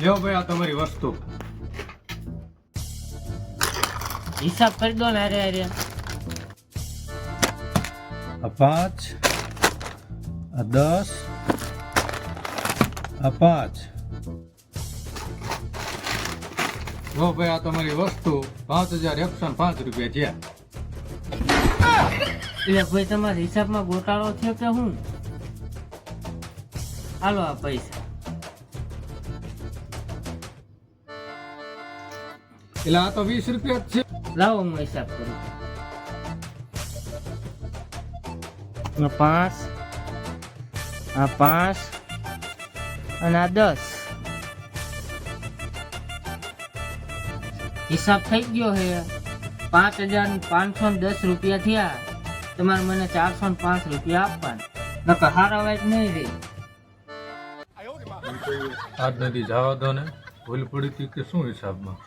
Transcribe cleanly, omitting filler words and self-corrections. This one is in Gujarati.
લ્યો ભાઈ આ તમારી વસ્તુ. હિસાબ કરી દો ને અરે અરે. આ 5, આ 10, આ 5. લો ભાઈ આ તમારી વસ્તુ 5105 રૂપિયા થયા. એટલે ભાઈ તમારા હિસાબમાં ગોટાળો થયો કે હું? હાલો આ પૈસા. એટલે આ તો 20 રૂપિયા જ છે. લાવો હું હિસાબ કરું. 5, આ 5 અને આ 10. હિસાબ થઈ ગયો હે. 5510 રૂપિયા થયા. તમારે મને 405 રૂપિયા આપવાના. નકર હારા વાત નહીં રે. આજ નથી જવા દો ને. ભૂલ પડી હતી કે શું હિસાબમાં?